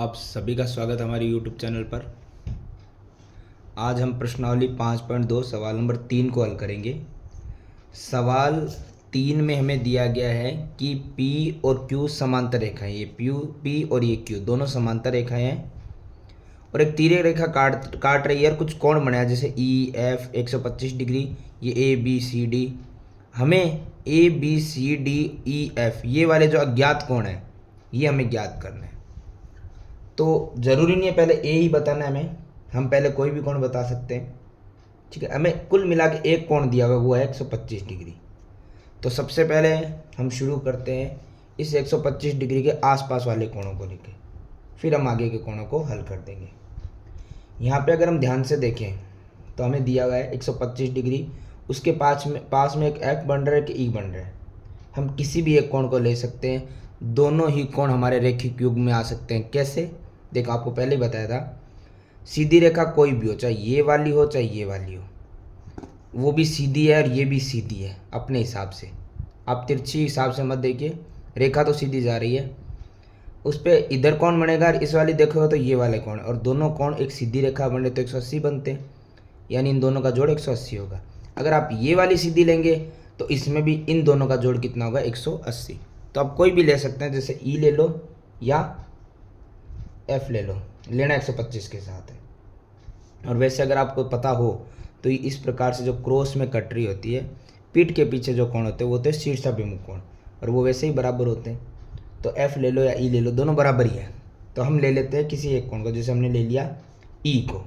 आप सभी का स्वागत है हमारे YouTube चैनल पर। आज हम प्रश्नावली 5.2 सवाल नंबर 3 को हल करेंगे। सवाल 3 में हमें दिया गया है कि P और Q समांतर रेखाएं, ये P और ये Q दोनों समांतर रेखाएं हैं और एक तिर्यक रेखा काट रही है और कुछ कोण बनाया जैसे EF 125 डिग्री, ये ABCD। हमें ABCDEF ये वाले जो अज्ञात कोण हैं ये हमें ज्ञात करना है। तो ज़रूरी नहीं है पहले ए ही बताना है हमें, हम पहले कोई भी कोण बता सकते हैं। ठीक है, हमें कुल मिला के एक कोण दिया हुआ वो है 125 डिग्री। तो सबसे पहले हम शुरू करते हैं इस 125 डिग्री के आसपास वाले कोणों को लेके, फिर हम आगे के कोणों को हल कर देंगे। यहाँ पे अगर हम ध्यान से देखें तो हमें दिया हुआ है 125 डिग्री, उसके पास में एक एफ बन रहा है कि ई बन रहा है। हम किसी भी एक कोण को ले सकते हैं, दोनों ही कोण हमारे रेखिक युग्म में आ सकते हैं। कैसे? देखो, आपको पहले ही बताया था, सीधी रेखा कोई भी हो, चाहे ये वाली हो चाहे ये वाली हो, वो भी सीधी है और ये भी सीधी है अपने हिसाब से। आप तिरछी हिसाब से मत देखिए, रेखा तो सीधी जा रही है, उस पर इधर कौन बनेगा और इस वाली देखोगे तो ये वाले कौन, और दोनों कौन एक सीधी रेखा बने तो 180 बनते हैं, यानी इन दोनों का जोड़ 180 होगा। अगर आप ये वाली सीधी लेंगे तो इसमें भी इन दोनों का जोड़ कितना होगा? 180। तो आप कोई भी ले सकते हैं, जैसे ई ले लो या एफ ले लो, लेना 125 के साथ है। और वैसे अगर आपको पता हो तो इस प्रकार से जो क्रॉस में कट रही होती है, पीठ के पीछे जो कोण होते हैं वो होते हैं शीर्षाभिमुख कोण, और वो वैसे ही बराबर होते हैं। तो एफ ले लो या ई ले लो, दोनों बराबर ही है। तो हम ले लेते हैं किसी एक कोण को, जैसे हमने ले लिया ई को,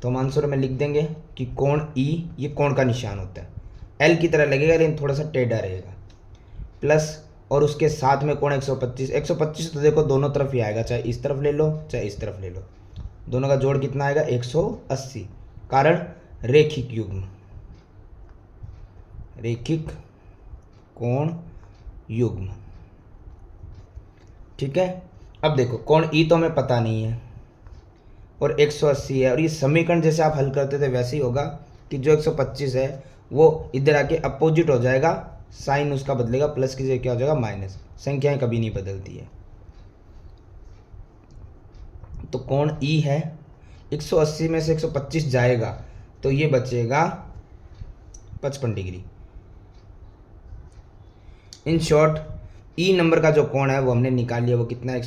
तो हम आंसर में लिख देंगे कि कोण ई ये कोण का निशान होता है, एल की तरह लगेगा लेकिन थोड़ा सा टेढ़ा रहेगा, प्लस और उसके साथ में कोण 125 तो देखो दोनों तरफ ही आएगा, चाहे इस तरफ ले लो चाहे इस तरफ ले लो, दोनों का जोड़ कितना आएगा? 180। कारण रेखिक युग्म, रेखिक कोण युग्म। ठीक है, अब देखो कोण ई तो हमें पता नहीं है और 180 है, और ये समीकरण जैसे आप हल करते थे वैसे ही होगा कि जो 125 है वो इधर आके अपोजिट हो जाएगा, साइन उसका बदलेगा, प्लस की जगह क्या हो जाएगा? माइनस। संख्याएं कभी नहीं बदलती है। तो कोण ई है, 180 में से 125 जाएगा तो ये बचेगा 55 degree. In short E number का जो कोण है वो हमने निकाल लिया, वो कितना है?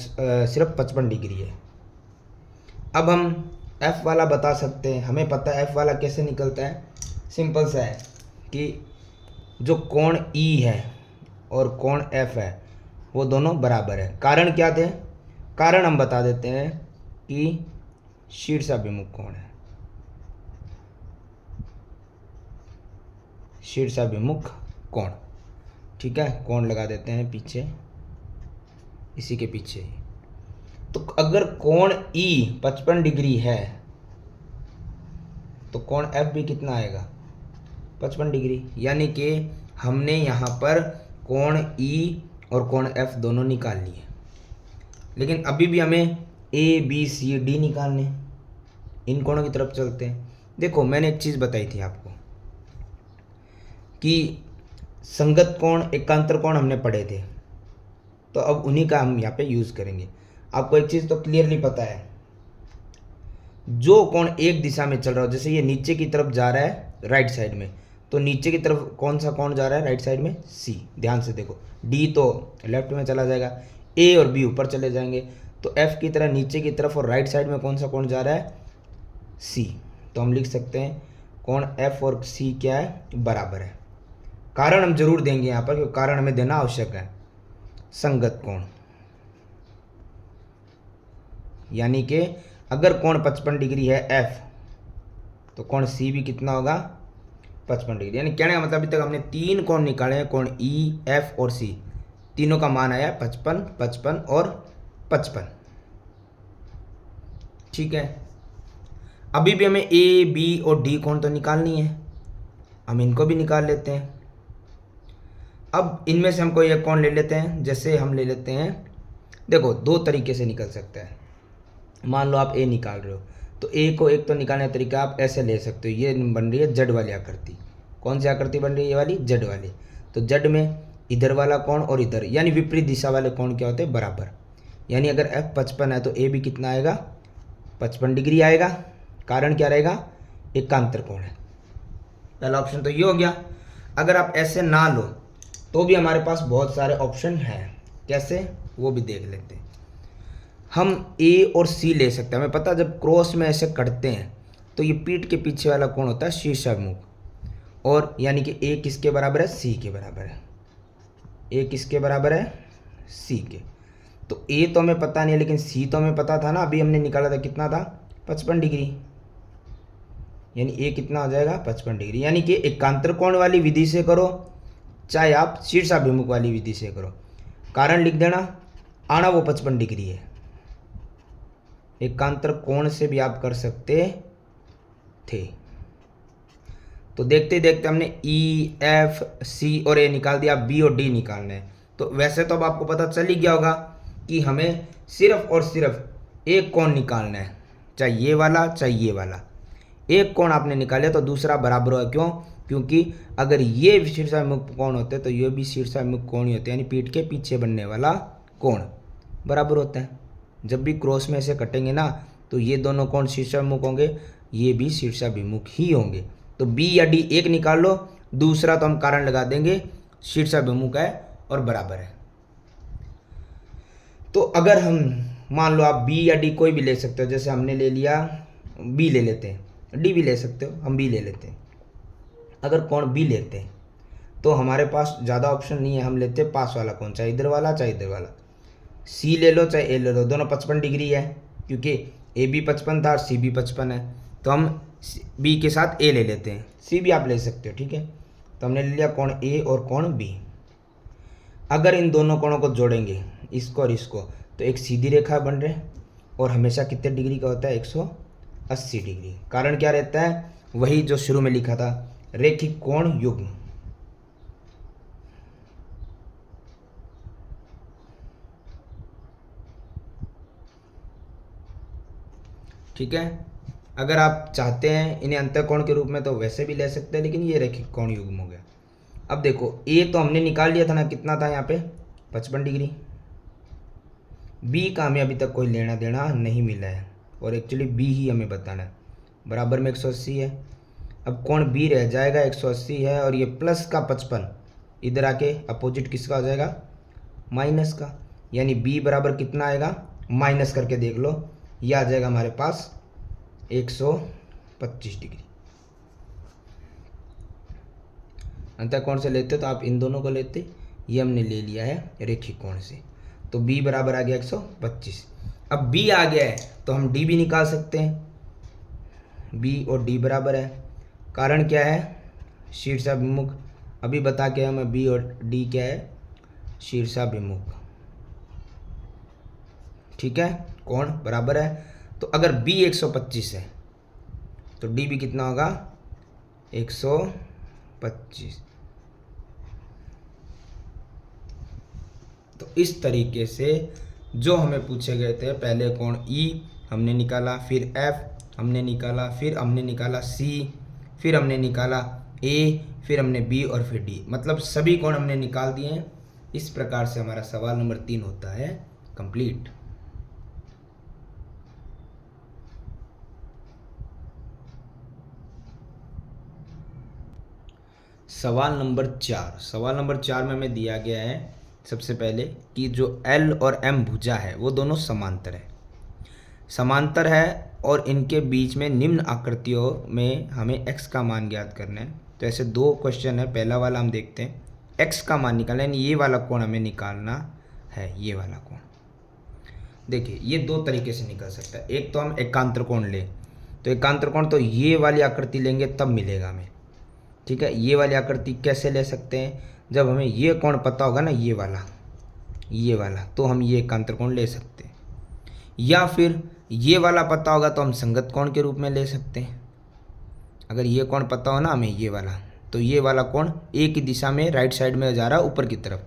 सिर्फ 55 डिग्री है। अब हम एफ वाला बता सकते हैं, हमें पता है एफ वाला कैसे निकलता है। सिंपल सा है कि जो कोण ई है और कोण एफ है वो दोनों बराबर है। कारण क्या थे? कारण हम बता देते हैं कि शीर्षाभिमुख कोण है, शीर्षाभिमुख कोण। ठीक है, कोण लगा देते हैं पीछे, इसी के पीछे। तो अगर कोण ई 55 डिग्री है तो कोण एफ भी कितना आएगा? 55 डिग्री। यानी कि हमने यहाँ पर कोण ई और कोण एफ दोनों निकाल लिए, लेकिन अभी भी हमें ए बी सी डी निकालने, इन कोणों की तरफ चलते हैं। देखो, मैंने एक चीज़ बताई थी आपको कि संगत कोण एकांतर कोण हमने पढ़े थे, तो अब उन्हीं का हम यहाँ पे यूज़ करेंगे। आपको एक चीज़ तो क्लियरली पता है, जो कोण एक दिशा में चल रहा हो, जैसे ये नीचे की तरफ जा रहा है राइट साइड में, तो नीचे की तरफ कौन सा कोण जा रहा है राइट साइड में? सी। ध्यान से देखो, डी तो लेफ्ट में चला जाएगा, ए और बी ऊपर चले जाएंगे, तो एफ की तरह नीचे की तरफ और राइट साइड में कौन सा कोण जा रहा है? सी। तो हम लिख सकते हैं कोण एफ और सी क्या है? बराबर है। कारण हम जरूर देंगे यहाँ पर, क्योंकि कारण हमें देना आवश्यक है। संगत कोण, यानी कि अगर कोण 55 डिग्री है एफ, तो कोण सी भी कितना होगा? 55 डिग्री। यानी कहने का मतलब अभी तक हमने 3 कोण निकाले हैं, कोण ई एफ और सी, तीनों का मान आया 55, 55 और 55। ठीक है, अभी भी हमें ए बी और डी कोण तो निकालनी है, हम इनको भी निकाल लेते हैं। अब इनमें से हम कोई एक कोण ले लेते हैं, जैसे हम ले लेते हैं, देखो 2 तरीके से निकल सकता है। मान लो आप ए निकाल रहे हो, तो ए को एक तो निकालने का तरीका आप ऐसे ले सकते हो, ये बन रही है जड़ वाली आकृति। कौन सी आकृति बन रही है? ये वाली, जड़ वाली। तो जड़ में इधर वाला कोण और इधर, यानी विपरीत दिशा वाले कोण क्या होते हैं? बराबर। यानी अगर f 55 है तो a भी कितना आएगा, 55 डिग्री आएगा। कारण क्या रहेगा, एकांतर कोण है। पहला ऑप्शन तो ये हो गया। अगर आप ऐसे ना लो तो भी हमारे पास बहुत सारे ऑप्शन हैं, कैसे वो भी देख लेते हैं। हम a और c ले सकते हैं। हमें पता जब क्रॉस में ऐसे कटते हैं तो ये पीठ के पीछे वाला कोण होता है शीर्षाभिमुख, और यानी कि a किसके बराबर है, c के बराबर है। a किसके बराबर है, c के। तो a तो हमें पता नहीं है, लेकिन c तो हमें पता था ना, अभी हमने निकाला था, कितना था, 55 डिग्री। यानी a कितना हो जाएगा, 55 डिग्री। यानी कि एकांतर कोण वाली विधि से करो चाहे आप शीर्षाभिमुख वाली विधि से करो, कारण लिख देना, आना वो 55 डिग्री है। एकांतर कोण से भी आप कर सकते थे। तो देखते देखते हमने ई, एफ, सी और ए निकाल दिया, बी और डी निकालना है। तो वैसे तो अब आपको पता चल ही गया होगा कि हमें सिर्फ और सिर्फ एक कोण निकालना है, चाहे ये वाला चाहे ये वाला। एक कोण आपने निकाले तो दूसरा बराबर होगा, क्यों, क्योंकि अगर ये शीर्षाभिमुख कोण होते तो ये भी शीर्षाभिमुख कोण ही होते, यानी पीठ के पीछे बनने वाला कोण बराबर होता है। जब भी क्रॉस में ऐसे कटेंगे ना तो ये दोनों कोण शीर्षाभिमुख होंगे, ये भी शीर्षाभिमुख ही होंगे। तो बी या डी एक निकाल लो, दूसरा तो हम कारण लगा देंगे शीर्षाभिमुख है और बराबर है। तो अगर हम मान लो आप बी या डी कोई भी ले सकते हो, जैसे हमने ले लिया बी, ले लेते हैं, डी भी ले सकते हो, हम बी ले लेते हैं। अगर कोण बी लेते हैं तो हमारे पास ज़्यादा ऑप्शन नहीं है, हम लेते हैं पास वाला कोण, चाहे इधर वाला चाहे इधर वाला। सी ले लो चाहे ए ले लो, दोनों 55 डिग्री है, क्योंकि ए भी 55 था और सी भी 55 है। तो हम बी के साथ ए ले लेते हैं, सी भी आप ले सकते हो, ठीक है। तो हमने ले लिया कोण ए और कोण बी। अगर इन दोनों कोणों को जोड़ेंगे, इसको और इसको, तो एक सीधी रेखा बन रहे, और हमेशा कितने डिग्री का होता है, 180 डिग्री। कारण क्या रहता है, वही जो शुरू में लिखा था, रेखिक कोण युग्म। ठीक है। अगर आप चाहते हैं इन्हें अंतःकोण के रूप में तो वैसे भी ले सकते हैं, लेकिन ये रेखिक कोण युग्म हो गया। अब देखो ए तो हमने निकाल लिया था ना, कितना था यहाँ पे, 55 डिग्री। बी का हमें अभी तक कोई लेना देना नहीं मिला है, और एक्चुअली बी ही हमें बताना है। बराबर में 180 है। अब कोण बी रह जाएगा, 180 है, और ये प्लस का 55 इधर आके अपोजिट किसका हो जाएगा, माइनस का। यानी बी बराबर कितना आएगा, माइनस करके देख लो, ये आ जाएगा हमारे पास 125 डिग्री। अंतःकोण से लेते तो आप इन दोनों को लेते, ये हमने ले लिया है रेखिक कोण से। तो b बराबर आ गया 125। अब b आ गया है तो हम d भी निकाल सकते हैं। b और d बराबर है, कारण क्या है, शीर्षाभिमुख। अभी बता के हमें b और d क्या है, शीर्षाभिमुख। ठीक है, कोण बराबर है। तो अगर b 125 है तो d भी कितना होगा, 125। तो इस तरीके से जो हमें पूछे गए थे, पहले कोण E हमने निकाला, फिर F हमने निकाला, फिर हमने निकाला C, फिर हमने निकाला A, फिर हमने B और फिर D, मतलब सभी कोण हमने निकाल दिए हैं। इस प्रकार से हमारा सवाल नंबर 3 होता है कंप्लीट। सवाल नंबर 4। सवाल नंबर 4 में हमें दिया गया है सबसे पहले कि जो L और M भुजा है वो दोनों समांतर है। समांतर है और इनके बीच में निम्न आकृतियों में हमें x का मान ज्ञात करना है। तो ऐसे दो क्वेश्चन है। पहला वाला हम देखते हैं, x का मान निकालना है, यानी ये वाला कोण हमें निकालना है, ये वाला कोण। देखिए ये दो तरीके से निकल सकता है। एक तो हम एकांतर कोण लें, तो एकांतर कोण तो ये वाली आकृति लेंगे तब मिलेगा हमें। ठीक है, ये वाली आकृति कैसे ले सकते हैं, जब हमें ये कोण पता होगा ना, ये वाला, तो हम ये एकांतर कोण ले सकते हैं। या फिर ये वाला पता होगा तो हम संगत कोण के रूप में ले सकते हैं। अगर ये कोण पता हो ना हमें, ये वाला, तो ये वाला कोण एक ही दिशा में राइट साइड में जा रहा है ऊपर की तरफ,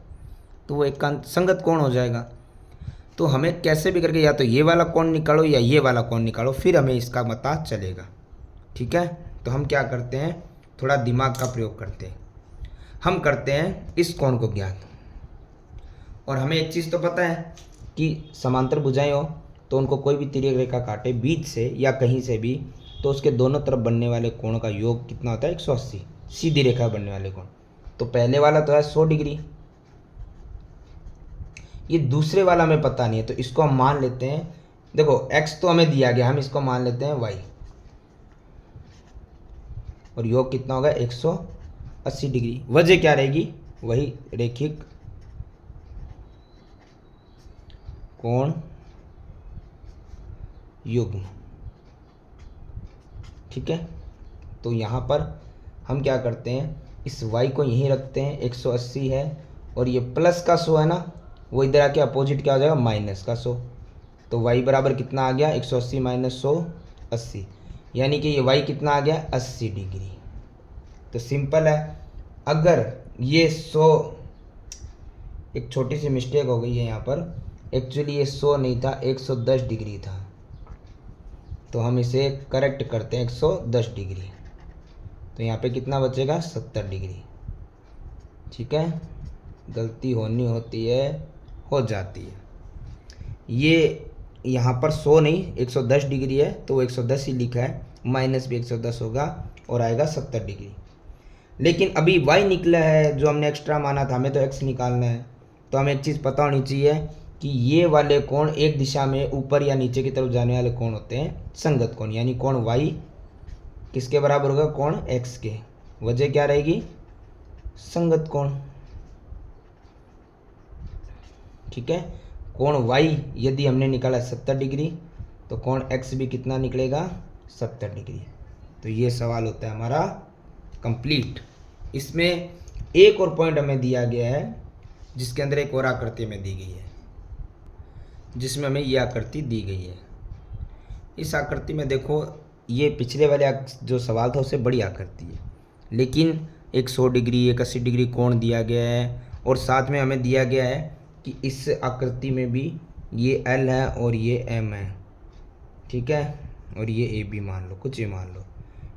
तो वो एकांत संगत कोण हो जाएगा। तो हमें कैसे भी करके या तो ये वाला कोण निकालो या ये वाला कोण निकालो, फिर हमें इसका पता चलेगा। ठीक है, तो हम क्या करते हैं, थोड़ा दिमाग का प्रयोग करते हैं। हम करते हैं इस कोण को ज्ञात, और हमें एक चीज़ तो पता है कि समांतर भुजाएं हो तो उनको कोई भी तिर्यक रेखा काटे बीच से या कहीं से भी, तो उसके दोनों तरफ बनने वाले कोण का योग कितना होता है? 180, सीधी रेखा बनने वाले कोण। तो पहले वाला तो है 100 डिग्री, ये दूसरे वाला हमें पता नहीं है, तो इसको हम मान लेते हैं, देखो x तो हमें दिया गया, हम इसको मान लेते हैं y, और योग कितना होगा? 180 डिग्री। वजह क्या रहेगी? वही रेखिक कोण युग्म, ठीक है। तो यहाँ पर हम क्या करते हैं, इस y को यहीं रखते हैं, 180 है, और ये प्लस का 100 है ना, वो इधर आके अपोजिट क्या हो जाएगा? माइनस का 100। तो y बराबर कितना आ गया? 180 माइनस 100, 80, यानी कि ये y कितना आ गया? 80 डिग्री। तो सिंपल है, अगर ये 100, एक छोटी सी मिस्टेक हो गई है यहाँ पर, एक्चुअली ये 100 नहीं था, 110 डिग्री था, तो हम इसे करेक्ट करते हैं 110 डिग्री। तो यहाँ पे कितना बचेगा? 70 डिग्री, ठीक है। गलती होनी होती है, हो जाती है। ये यहाँ पर 100 नहीं 110 डिग्री है, तो वो 110 ही लिखा है, माइनस भी 110 होगा और आएगा 70 डिग्री। लेकिन अभी y निकला है जो हमने एक्स्ट्रा माना था, हमें तो x निकालना है। तो हमें एक चीज़ पता होनी चाहिए कि ये वाले कोण एक दिशा में ऊपर या नीचे की तरफ जाने वाले कोण होते हैं संगत कोण, यानी कोण y किसके बराबर होगा? कोण x के। वजह क्या रहेगी? संगत कोण, ठीक है। कोण y यदि हमने निकाला 70 डिग्री, तो कोण x भी कितना निकलेगा? 70 डिग्री। तो ये सवाल होता है हमारा कंप्लीट। इसमें एक और पॉइंट हमें दिया गया है, जिसके अंदर एक और आकृति हमें दी गई है, जिसमें हमें ये आकृति दी गई है। इस आकृति में देखो, ये पिछले वाले जो सवाल था उससे बड़ी आकृति है, लेकिन एक 100 डिग्री, एक 80 डिग्री कोण दिया गया है, और साथ में हमें दिया गया है कि इस आकृति में भी ये L है और ये M है, ठीक है, और ये AB मान लो, कुछ ये मान लो।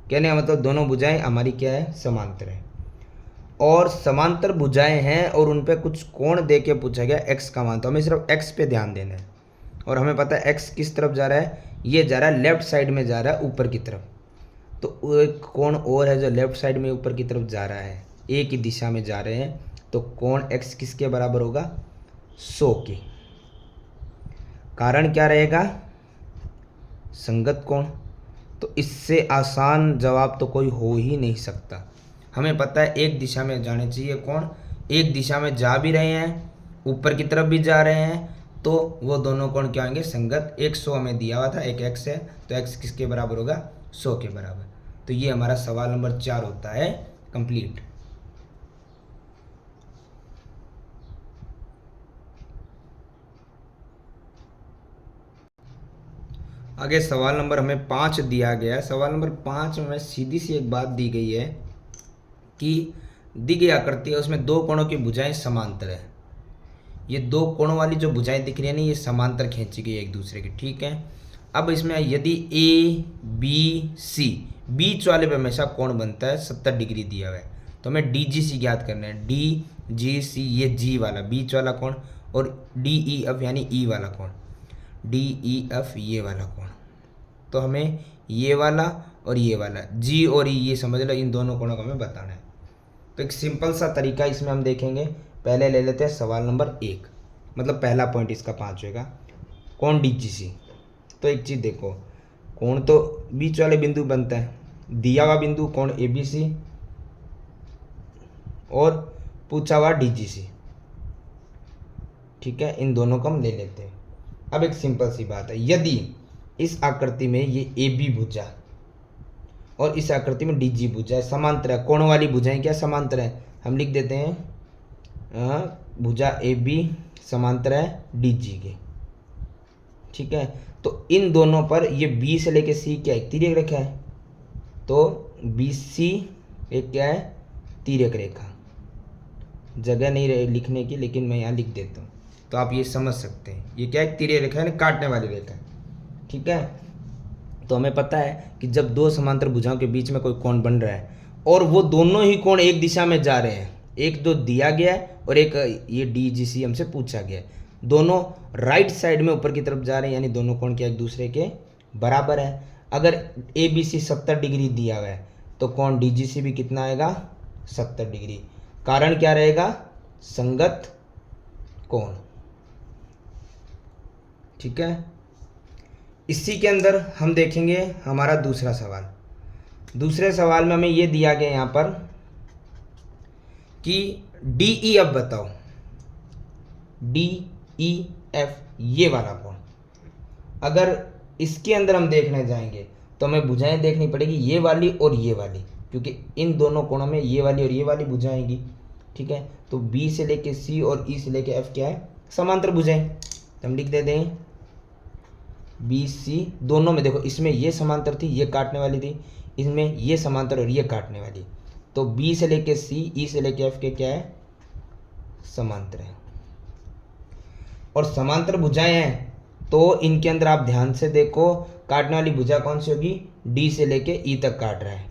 कहने का मतलब दोनों भुजाएं हमारी क्या है? समांतर है, और समांतर भुजाएं हैं और उन पे कुछ कोण दे के पूछा गया x का मान, तो हमें सिर्फ x पे ध्यान देना है। और हमें पता है x किस तरफ जा रहा है? ये जा रहा है लेफ्ट साइड में, जा रहा है ऊपर की तरफ। तो एक कोण और है जो लेफ्ट साइड में ऊपर की तरफ जा रहा है, एक ही दिशा में जा रहे हैं, तो कोण x किसके बराबर होगा? 100 के। कारण क्या रहेगा? संगत कोण। तो इससे आसान जवाब तो कोई हो ही नहीं सकता। हमें पता है एक दिशा में जाने चाहिए कोण, एक दिशा में जा भी रहे हैं, ऊपर की तरफ भी जा रहे हैं, तो वो दोनों कोण क्या होंगे? संगत। एक 100 हमें दिया हुआ था, एक x है, तो x किसके बराबर होगा? 100 के बराबर। तो ये हमारा सवाल नंबर 4 होता है कंप्लीट। आगे सवाल नंबर हमें 5 दिया गया है। सवाल नंबर 5 में सीधी सी एक बात दी गई है कि दी गई आकृति है, उसमें दो कोणों की भुजाएं समांतर है। ये दो कोणों वाली जो भुजाएं दिख रही है ना, ये समांतर खींची गई एक दूसरे की, ठीक है। अब इसमें यदि ए बी सी, बीच वाले पे हमेशा कोण बनता है 70 डिग्री दिया हुआ है, तो हमें डी जी सी ज्ञात करना है। डी जी सी, ये जी वाला बीच वाला कोण, और डी ई एफ यानी ई वाला कोण, डी ई एफ ये वाला कोण। तो हमें ये वाला और ये वाला, जी और ई, ये समझ लो, इन दोनों कोणों को हमें बताना है। तो एक सिंपल सा तरीका इसमें हम देखेंगे। पहले ले लेते हैं सवाल नंबर 1, मतलब पहला पॉइंट इसका 5 होगा, कोण डी जी सी। तो एक चीज़ देखो, कोण तो बीच वाले बिंदु बनता है, दिया हुआ बिंदु कोण ए बी सी और पूछा हुआ डी जी सी, ठीक है। इन दोनों को हम ले लेते हैं। अब एक सिंपल सी बात है, यदि इस आकृति में ये ए बी भुजा और इस आकृति में डी जी भुजा समांतर है, कोण वाली भुजाएं क्या समांतर है, हम लिख देते हैं भुजा ए बी समांतर है डी जी के, ठीक है। तो इन दोनों पर ये बी से लेके सी क्या है? तिर्यक रेखा है, तो बी सी एक क्या है? तिर्यक रेखा। जगह नहीं रहे लिखने की, लेकिन मैं यहाँ लिख देता हूँ तो आप ये समझ सकते हैं। ये क्या है? तिर्यक रेखा है, काटने वाली रेखा है, ठीक है। तो हमें पता है कि जब दो समांतर भुजाओं के बीच में कोई कोण बन रहा है और वो दोनों ही कोण एक दिशा में जा रहे हैं, एक तो दिया गया है और एक ये डी जी सी हमसे पूछा गया है, दोनों राइट साइड में ऊपर की तरफ जा रहे हैं, यानी दोनों कोण क्या एक दूसरे के बराबर है। अगर ए बी सी 70 डिग्री दिया हुआ है तो कोण डी जी सी भी कितना आएगा 70 डिग्री। कारण क्या रहेगा संगत कोण। ठीक है, इसी के अंदर हम देखेंगे हमारा दूसरा सवाल। दूसरे सवाल में हमें ये दिया गया यहाँ पर कि डी ई एफ बताओ, डी ई एफ ये वाला कोण। अगर इसके अंदर हम देखने जाएंगे तो हमें भुजाएं देखनी पड़ेगी ये वाली और ये वाली, क्योंकि इन दोनों कोणों में ये वाली और ये वाली भुजाएंगी। ठीक है, तो बी से लेके सी और ई से लेके एफ क्या है समांतर भुजाएं। तो हम लिख देते हैं बी सी, दोनों में देखो इसमें ये समांतर थी ये काटने वाली थी, इसमें ये समांतर और ये काटने वाली। तो बी से लेके सी ई से लेके एफ के क्या है समांतर है। और समांतर भुजाएं हैं तो इनके अंदर आप ध्यान से देखो काटने वाली भुजा कौन सी होगी, डी से लेके ई तक काट रहा है।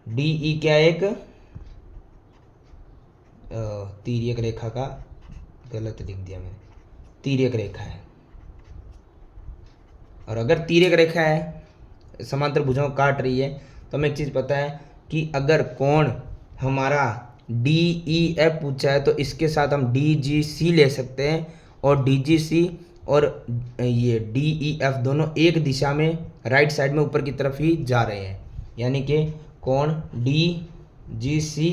डी ई क्या है एक तिर्यक रेखा का, गलत लिख दिया मैंने, तिर्यक रेखा है। और अगर तिर्यक रेखा है समांतर भुजाओं काट रही है तो हमें एक चीज़ पता है कि अगर कोण हमारा डी ई एफ पूछा है तो इसके साथ हम डी जी सी ले सकते हैं, और डी जी सी और ये डी ई एफ दोनों एक दिशा में राइट साइड में ऊपर की तरफ ही जा रहे हैं, यानी कि कोण डी जी सी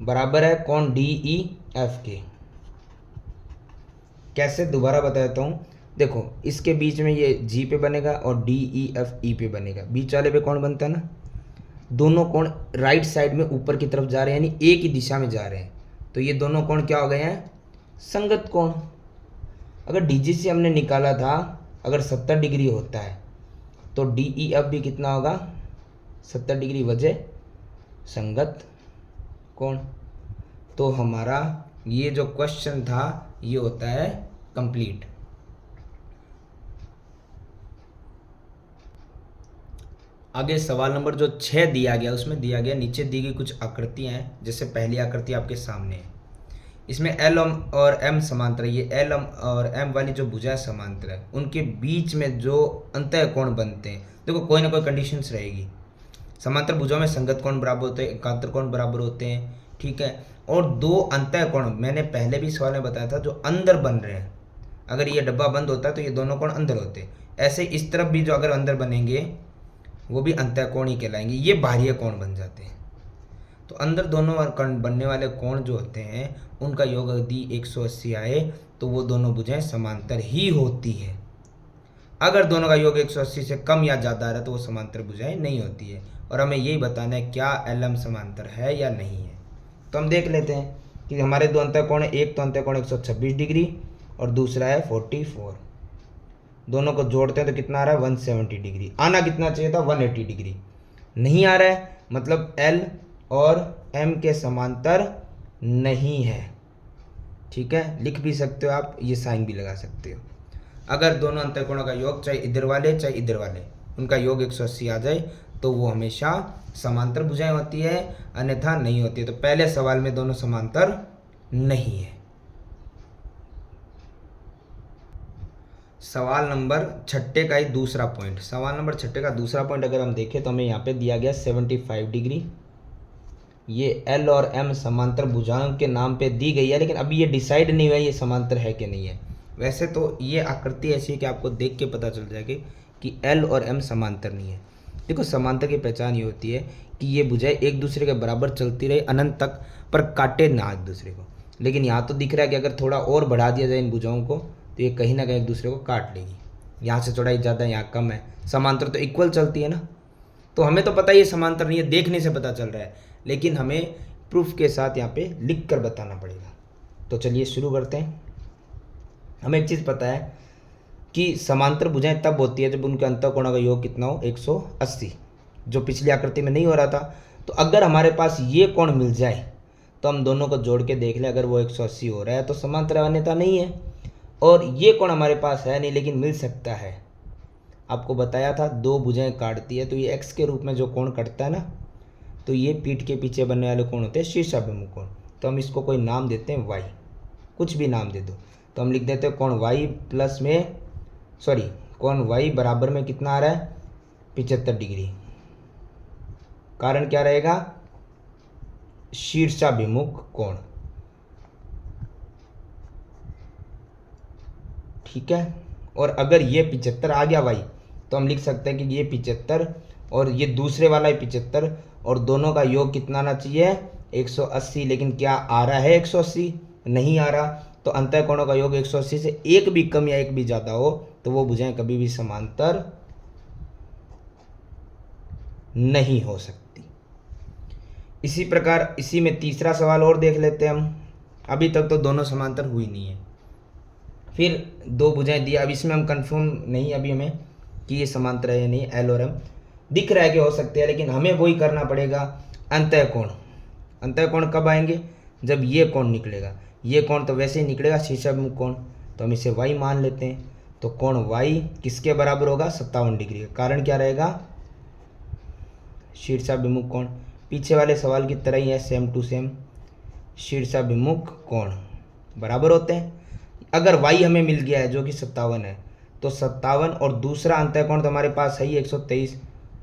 बराबर है कोण डी ई एफ के। कैसे दोबारा बता देता हूँ, देखो इसके बीच में ये जी पे बनेगा और डी ई एफ ई पे बनेगा, बीच वाले पे कौन बनता है ना, दोनों कोण राइट साइड में ऊपर की तरफ जा रहे हैं यानी एक ही दिशा में जा रहे हैं, तो ये दोनों कोण क्या हो गए हैं संगत कोण। अगर डी जी सी हमने निकाला था अगर 70 डिग्री होता है तो डी ई एफ भी कितना होगा 70 डिग्री वजह संगत कोण। तो हमारा ये जो क्वेश्चन था ये होता है कंप्लीट। आगे सवाल नंबर जो 6 दिया गया उसमें दिया गया नीचे दी गई कुछ आकृतियां हैं, जैसे पहली आकृति आपके सामने है, इसमें एल और एम समांतर है, ये एल और एम वाली जो भुजा समांतर है उनके बीच में जो अंतः कोण बनते हैं, देखो कोई ना कोई कंडीशंस रहेगी। समांतर भुजाओं में संगत कोण बराबर होते हैं, एकांतर कोण बराबर होते हैं। ठीक है, और दो अंतः कोण मैंने पहले भी सवाल में बताया था जो अंदर बन रहे हैं, अगर ये डब्बा बंद होता है तो ये दोनों कोण अंदर होते हैं, ऐसे इस तरफ भी जो अगर अंदर बनेंगे वो भी अंतः कोण ही कहलाएंगे, ये बाह्य कोण बन जाते हैं। तो अंदर दोनों बनने वाले कोण जो होते हैं उनका योग यदि 180 आए तो वो दोनों भुजाएं समांतर ही होती है। अगर दोनों का योग 180 से कम या ज़्यादा आ रहा है तो वो समांतर भुजाएं नहीं होती है। और हमें यही बताना है क्या एल एम समांतर है या नहीं है। तो हम देख लेते हैं कि हमारे दो अंतः कोण है, एक तो अंतः कोण 126 डिग्री और दूसरा है 44, दोनों को जोड़ते हैं तो कितना आ रहा है 170 डिग्री। आना कितना चाहिए था 180 डिग्री, नहीं आ रहा है, मतलब एल और एम के समांतर नहीं है। ठीक है, लिख भी सकते हो आप, ये साइन भी लगा सकते हो। अगर दोनों अंतःकोणों का योग चाहे इधर वाले चाहे इधर वाले उनका योग 180 आ जाए तो वो हमेशा समांतर भुजाएं होती है, अन्यथा नहीं होती है। तो पहले सवाल में दोनों समांतर नहीं है। सवाल नंबर 6 का ही दूसरा पॉइंट, सवाल नंबर 6 का दूसरा पॉइंट अगर हम देखें तो हमें यहाँ पे दिया गया 75 डिग्री। ये एल और एम समांतर भुजाओं के नाम पे दी गई है, लेकिन अभी ये डिसाइड नहीं हुआ ये समांतर है कि नहीं है। वैसे तो ये आकृति ऐसी है कि आपको देख के पता चल जाएगी कि एल और एम समांतर नहीं है। देखो समांतर की पहचान ये होती है कि ये भुजाएं एक दूसरे के बराबर चलती रहे अनंत तक, पर काटे ना एक दूसरे को। लेकिन यहाँ तो दिख रहा है कि अगर थोड़ा और बढ़ा दिया जाए इन भुजाओं को तो ये कहीं ना कहीं एक दूसरे को काट लेगी। यहाँ से चौड़ाई ज़्यादा है, यहाँ कम है, समांतर तो इक्वल चलती है ना। तो हमें तो पता है ये समांतर नहीं है, देखने से पता चल रहा है, लेकिन हमें प्रूफ के साथ यहाँ पे लिख कर बताना पड़ेगा। तो चलिए शुरू करते हैं। हमें एक चीज़ पता है कि समांतर भुजाएं तब होती है जब उनके अंतःकोणों का योग कितना हो 180, जो पिछली आकृति में नहीं हो रहा था। तो अगर हमारे पास ये कोण मिल जाए तो हम दोनों को जोड़ के देख लें, अगर वो 180 हो रहा है तो समांतर अन्यथा नहीं है। और ये कोण हमारे पास है नहीं लेकिन मिल सकता है। आपको बताया था दो भुजाएं काटती है तो ये एक्स के रूप में जो कोण कटता है ना, तो ये पीठ के पीछे बनने वाले कोण होते हैं शीर्षाभिमुख कोण। तो हम इसको कोई नाम देते हैं वाई, कुछ भी नाम दे दो। तो हम लिख देते हैं कोण y प्लस में कोण y बराबर में कितना आ रहा है 75 डिग्री। कारण क्या रहेगा, शीर्षाभिमुख कोण। ठीक है, और अगर ये 75 आ गया भाई तो हम लिख सकते हैं कि ये 75 और ये दूसरे वाला 75 और दोनों का योग कितना आना चाहिए 180। लेकिन क्या आ रहा है 180? नहीं आ रहा। तो अंतःकोणों का योग 180 से एक भी कम या एक भी ज़्यादा हो तो वो भुजाएं कभी भी समांतर नहीं हो सकती। इसी प्रकार इसी में तीसरा सवाल और देख लेते हैं हम। अभी तक तो दोनों समांतर हुई नहीं है, फिर दो भुजाएं दिया। अब इसमें हम कंफर्म नहीं अभी हमें कि ये समांतर है या नहीं। एल और एम दिख रहा है कि हो सकते हैं, लेकिन हमें वही करना पड़ेगा अंतःकोण। अंतःकोण कब आएंगे, जब ये कोण निकलेगा। ये कोण तो वैसे ही निकलेगा शीर्षाभिमुख कोण, तो हम इसे y मान लेते हैं। तो कोण y किसके बराबर होगा 57 डिग्री का। कारण क्या रहेगा, शीर्षाभिमुख कोण। पीछे वाले सवाल की तरह ही है, सेम टू सेम। शीर्षाभिमुख कोण बराबर होते हैं। अगर y हमें मिल गया है जो कि 57 है, तो 57 और दूसरा अंतःकोण तो हमारे पास है ही 123,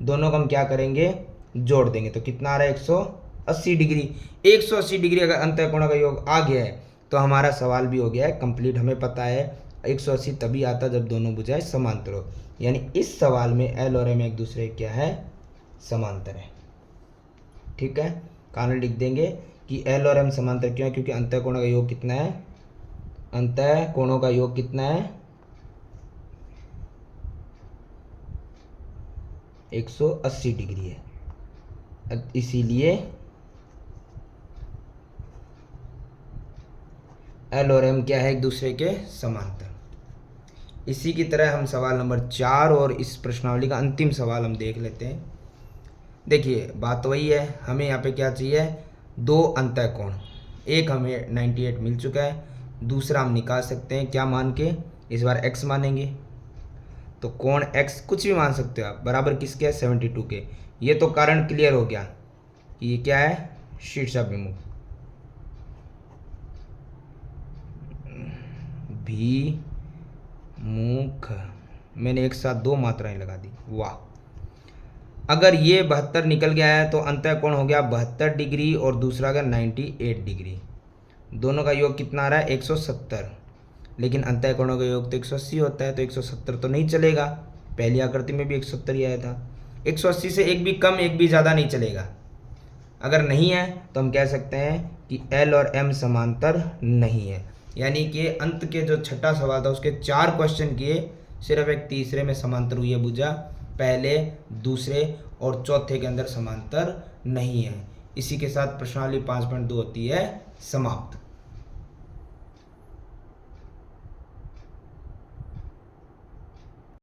दोनों को हम क्या करेंगे जोड़ देंगे। तो कितना आ रहा है 180 डिग्री। 180 डिग्री अगर अंतःकोणों का योग आ गया है तो हमारा सवाल भी हो गया है कंप्लीट। हमें पता है 180 तभी आता जब दोनों भुजाएं समांतर हो, यानी इस सवाल में एल और एम एक दूसरे क्या है समांतर है। ठीक है, कारण लिख देंगे कि एल और एम समांतर क्यों है, क्योंकि अंतःकोणों का योग कितना है, अंतःकोणों का योग कितना है 180 डिग्री है। इसीलिए एल और एम क्या है एक दूसरे के समांतर। इसी की तरह हम सवाल नंबर 4 और इस प्रश्नावली का अंतिम सवाल हम देख लेते हैं। देखिए बात वही है, हमें यहाँ पे क्या चाहिए, दो अंतःकोण। एक हमें 98 मिल चुका है, दूसरा हम निकाल सकते हैं क्या मान के, इस बार x मानेंगे। तो कोण x कुछ भी मान सकते हो आप, बराबर किसके है 72 के। ये तो कारण क्लियर हो गया कि ये क्या है शीर्षाभिमुख। भी मुख, मैंने एक साथ दो मात्राएं लगा दी, वाह। अगर ये 72 निकल गया है तो अंतःकोण हो गया 72 डिग्री और दूसरा का 98 डिग्री। दोनों का योग कितना आ रहा है 170, लेकिन अंतःकोणों का योग तो 180 होता है, तो 170 तो नहीं चलेगा। पहली आकृति में भी 170 ही आया था। 180 से एक भी कम एक भी ज़्यादा नहीं चलेगा। अगर नहीं है तो हम कह सकते हैं कि एल और एम समांतर नहीं है। यानी कि अंत के जो छठा सवाल था उसके 4 क्वेश्चन किए, सिर्फ एक तीसरे में समांतर हुई है भुजा, पहले दूसरे और चौथे के अंदर समांतर नहीं है। इसी के साथ प्रश्नावली 5.2 होती है समाप्त।